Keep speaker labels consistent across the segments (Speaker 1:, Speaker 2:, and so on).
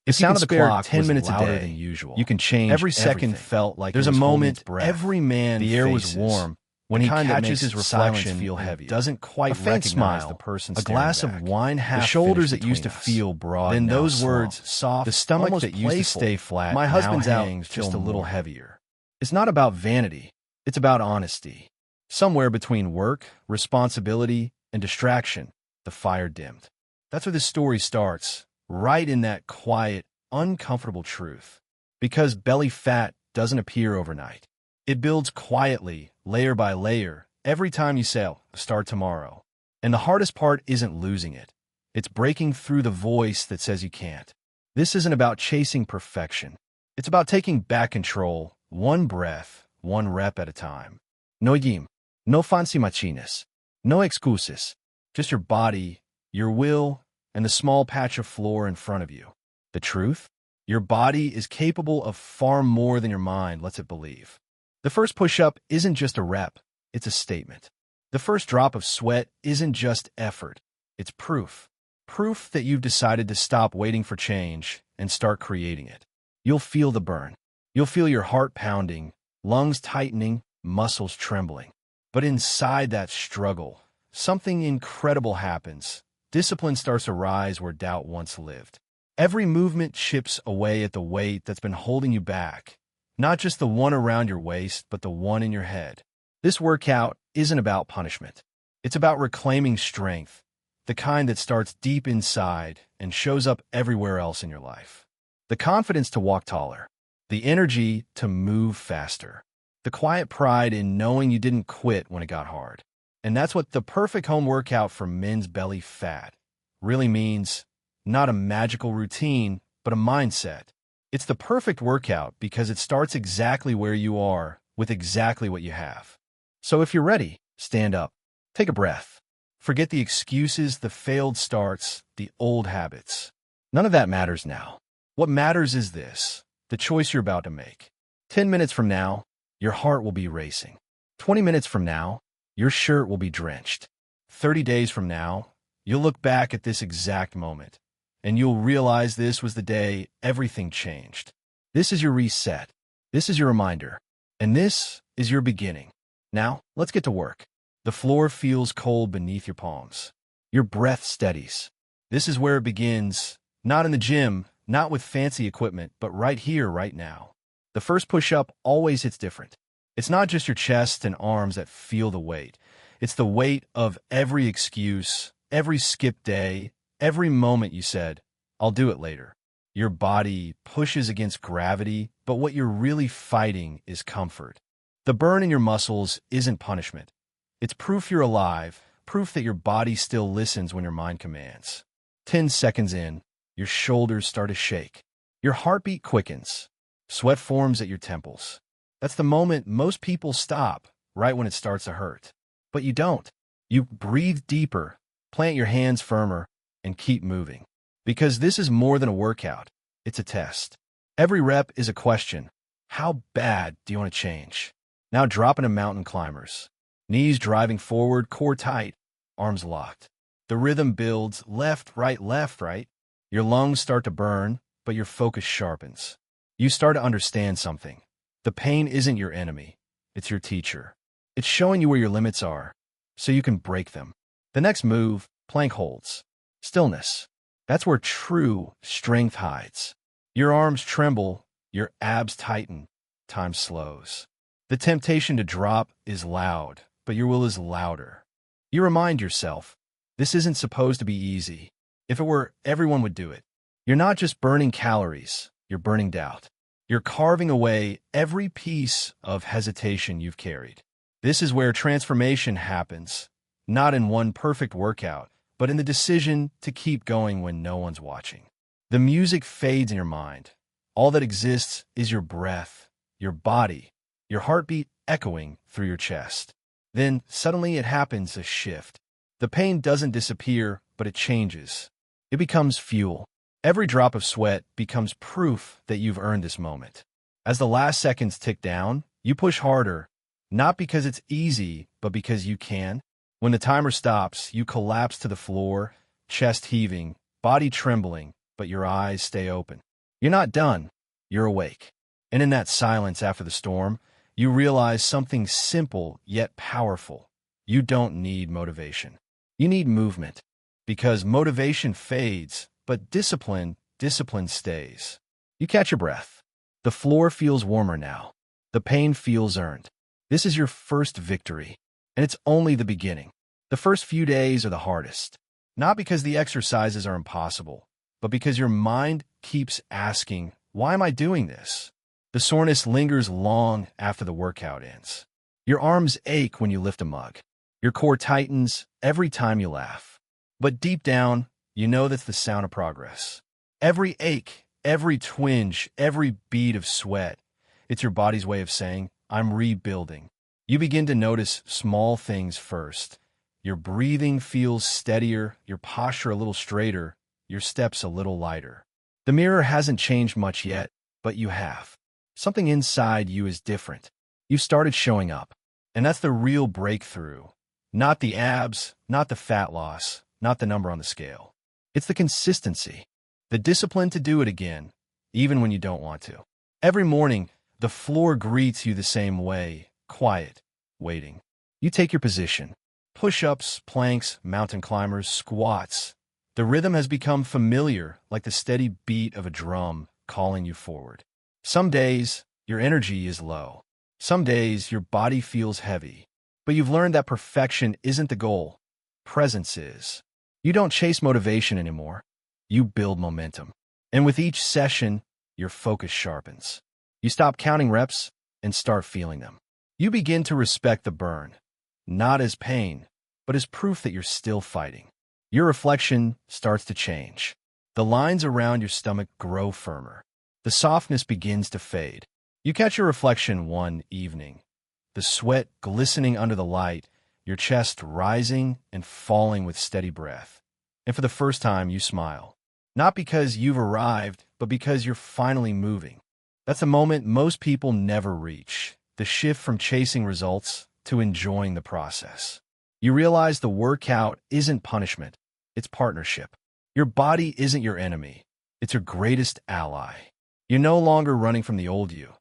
Speaker 1: The sound of the clock
Speaker 2: 10
Speaker 1: was
Speaker 2: minutes a
Speaker 1: louder
Speaker 2: day
Speaker 1: than usual.
Speaker 2: You can change
Speaker 1: Every second
Speaker 2: everything.
Speaker 1: felt like
Speaker 2: There's
Speaker 1: it
Speaker 2: a
Speaker 1: was holding
Speaker 2: moment
Speaker 1: its breath.
Speaker 2: every man
Speaker 1: The air was
Speaker 2: faces.
Speaker 1: warm.
Speaker 2: When
Speaker 1: The
Speaker 2: he
Speaker 1: kind that
Speaker 2: catches
Speaker 1: makes
Speaker 2: his
Speaker 1: silence
Speaker 2: reflection
Speaker 1: feel
Speaker 2: and
Speaker 1: heavier.
Speaker 2: doesn't quite
Speaker 1: A faint
Speaker 2: recognize
Speaker 1: smile,
Speaker 2: the person
Speaker 1: a
Speaker 2: staring
Speaker 1: glass
Speaker 2: back.
Speaker 1: of wine half
Speaker 2: The shoulders that
Speaker 1: finished
Speaker 2: used to
Speaker 1: between us.
Speaker 2: feel broad
Speaker 1: Then
Speaker 2: now
Speaker 1: those
Speaker 2: slump.
Speaker 1: words, soft,
Speaker 2: The stomach
Speaker 1: almost
Speaker 2: that used to
Speaker 1: playful.
Speaker 2: stay flat
Speaker 1: My
Speaker 2: now
Speaker 1: husband's out
Speaker 2: hangs
Speaker 1: just a
Speaker 2: till
Speaker 1: little
Speaker 2: morning.
Speaker 1: heavier. It's not about vanity. It's about honesty. Somewhere between work, responsibility, and distraction, the fire dimmed. That's where this story starts, right in that quiet, uncomfortable truth. Because belly fat doesn't appear overnight. It builds quietly, layer by layer, every time you say, start tomorrow. And the hardest part isn't losing it. It's breaking through the voice that says you can't. This isn't about chasing perfection. It's about taking back control, one breath, one rep at a time. No yim, no fancy machines, no excuses. Just your body, your will, and the small patch of floor in front of you. The truth? Your body is capable of far more than your mind lets it believe. The first push-up isn't just a rep, it's a statement. The first drop of sweat isn't just effort, it's proof. Proof that you've decided to stop waiting for change and start creating it. You'll feel the burn. You'll feel your heart pounding, lungs tightening, muscles trembling. But inside that struggle, something incredible happens. Discipline starts to rise where doubt once lived. Every movement chips away at the weight that's been holding you back. Not just the one around your waist, but the one in your head. This workout isn't about punishment. It's about reclaiming strength, the kind that starts deep inside and shows up everywhere else in your life. The confidence to walk taller, the energy to move faster, the quiet pride in knowing you didn't quit when it got hard. And that's what the perfect home workout for men's belly fat really means. Not a magical routine, but a mindset. It's the perfect workout because it starts exactly where you are with exactly what you have. So if you're ready, stand up, take a breath. Forget the excuses, the failed starts, the old habits. None of that matters now. What matters is this, the choice you're about to make. 10 minutes from now, your heart will be racing. 20 minutes from now, your shirt will be drenched. 30 days from now, you'll look back at this exact moment, and you'll realize this was the day everything changed. This is your reset. This is your reminder. And this is your beginning. Now, let's get to work. The floor feels cold beneath your palms. Your breath steadies. This is where it begins, not in the gym, not with fancy equipment, but right here, right now. The first push-up always hits different. It's not just your chest and arms that feel the weight. It's the weight of every excuse, every skipped day, every moment you said, I'll do it later. Your body pushes against gravity, but what you're really fighting is comfort. The burn in your muscles isn't punishment. It's proof you're alive, proof that your body still listens when your mind commands. 10 seconds in, your shoulders start to shake. Your heartbeat quickens. Sweat forms at your temples. That's the moment most people stop, right when it starts to hurt. But you don't. You breathe deeper, plant your hands firmer, and keep moving. Because this is more than a workout. It's a test. Every rep is a question. How bad do you want to change? Now drop into mountain climbers. Knees driving forward, core tight, arms locked. The rhythm builds left, right. Your lungs start to burn, but your focus sharpens. You start to understand something. The pain isn't your enemy. It's your teacher. It's showing you where your limits are, so you can break them. The next move, plank holds. Stillness. That's where true strength hides. Your arms tremble, your abs tighten, time slows. The temptation to drop is loud, but your will is louder. You remind yourself, this isn't supposed to be easy. If it were, everyone would do it. You're not just burning calories, you're burning doubt. You're carving away every piece of hesitation you've carried. This is where transformation happens, not in one perfect workout, but in the decision to keep going when no one's watching. The music fades in your mind. All that exists is your breath, your body, your heartbeat echoing through your chest. Then, suddenly it happens, a shift. The pain doesn't disappear, but it changes. It becomes fuel. Every drop of sweat becomes proof that you've earned this moment. As the last seconds tick down, you push harder, not because it's easy, but because you can. When the timer stops, you collapse to the floor, chest heaving, body trembling, but your eyes stay open. You're not done. You're awake. And in that silence after the storm, you realize something simple yet powerful. You don't need motivation. You need movement. Because motivation fades, but discipline stays. You catch your breath. The floor feels warmer now. The pain feels earned. This is your first victory, and it's only the beginning. The first few days are the hardest, not because the exercises are impossible, but because your mind keeps asking, why am I doing this? The soreness lingers long after the workout ends. Your arms ache when you lift a mug. Your core tightens every time you laugh. But deep down, you know that's the sound of progress. Every ache, every twinge, every bead of sweat, it's your body's way of saying, I'm rebuilding. You begin to notice small things first. Your breathing feels steadier, your posture a little straighter, your steps a little lighter. The mirror hasn't changed much yet, but you have. Something inside you is different. You started showing up. And that's the real breakthrough. Not the abs, not the fat loss, not the number on the scale. It's the consistency. The discipline to do it again, even when you don't want to. Every morning, the floor greets you the same way, quiet, waiting. You take your position. Push-ups, planks, mountain climbers, squats. The rhythm has become familiar, like the steady beat of a drum calling you forward. Some days, your energy is low. Some days, your body feels heavy. But you've learned that perfection isn't the goal. Presence is. You don't chase motivation anymore. You build momentum. And with each session, your focus sharpens. You stop counting reps and start feeling them. You begin to respect the burn, not as pain, but as proof that you're still fighting. Your reflection starts to change. The lines around your stomach grow firmer. The softness begins to fade. You catch your reflection one evening, the sweat glistening under the light, your chest rising and falling with steady breath. And for the first time, you smile. Not because you've arrived, but because you're finally moving. That's a moment most people never reach, the shift from chasing results to enjoying the process. You realize the workout isn't punishment, it's partnership. Your body isn't your enemy, it's your greatest ally. You're no longer running from the old you,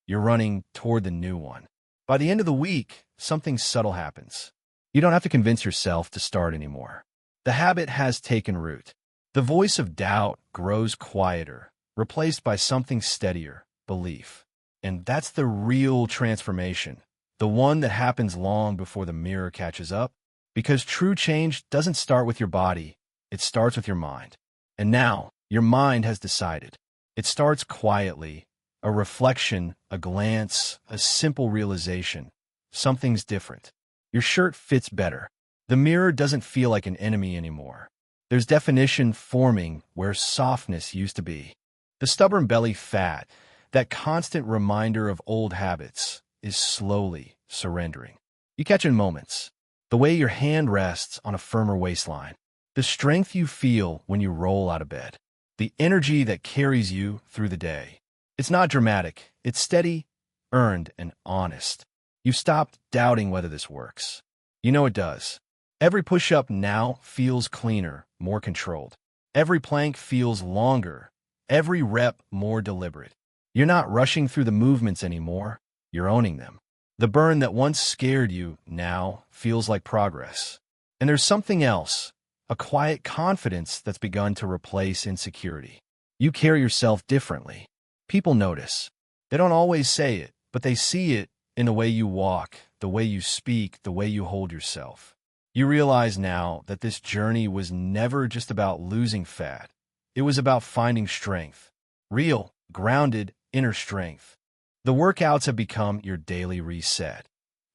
Speaker 1: you're running toward the new one. By the end of the week, something subtle happens. You don't have to convince yourself to start anymore. The habit has taken root. The voice of doubt grows quieter, replaced by something steadier, belief. And that's the real transformation, the one that happens long before the mirror catches up. Because true change doesn't start with your body, it starts with your mind. And now, your mind has decided. It starts quietly, a reflection, a glance, a simple realization. Something's different. Your shirt fits better. The mirror doesn't feel like an enemy anymore. There's definition forming where softness used to be. The stubborn belly fat, that constant reminder of old habits, is slowly surrendering. You catch in moments. The way your hand rests on a firmer waistline. The strength you feel when you roll out of bed. The energy that carries you through the day. It's not dramatic. It's steady, earned, and honest. You've stopped doubting whether this works. You know it does. Every push-up now feels cleaner, more controlled. Every plank feels longer. Every rep more deliberate. You're not rushing through the movements anymore. You're owning them. The burn that once scared you now feels like progress. And there's something else, a quiet confidence that's begun to replace insecurity. You carry yourself differently. People notice. They don't always say it, but they see it in the way you walk, the way you speak, the way you hold yourself. You realize now that this journey was never just about losing fat. It was about finding strength. Real, grounded, inner strength. The workouts have become your daily reset.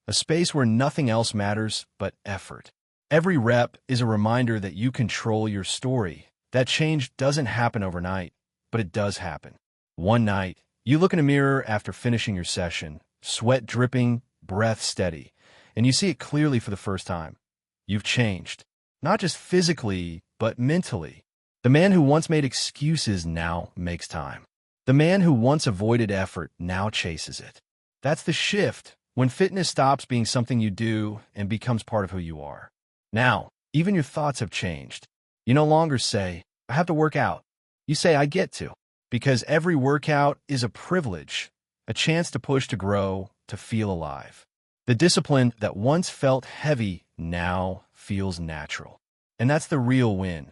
Speaker 1: A space where nothing else matters but effort. Every rep is a reminder that you control your story. That change doesn't happen overnight, but it does happen. One night, you look in a mirror after finishing your session, sweat dripping, breath steady, and you see it clearly for the first time. You've changed. Not just physically, but mentally. The man who once made excuses now makes time. The man who once avoided effort now chases it. That's the shift, when fitness stops being something you do and becomes part of who you are. Now, even your thoughts have changed. You no longer say, I have to work out. You say, I get to. Because every workout is a privilege, a chance to push, to grow, to feel alive. The discipline that once felt heavy now feels natural. And that's the real win.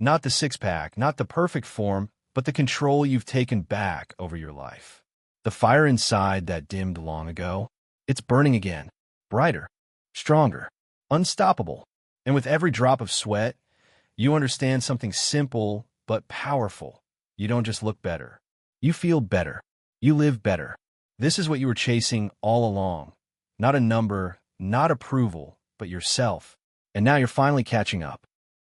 Speaker 1: Not the six-pack, not the perfect form, but the control you've taken back over your life. The fire inside that dimmed long ago, it's burning again, brighter, stronger, unstoppable. And with every drop of sweat, you understand something simple but powerful. You don't just look better. You feel better. You live better. This is what you were chasing all along. Not a number, not approval, but yourself. And now you're finally catching up.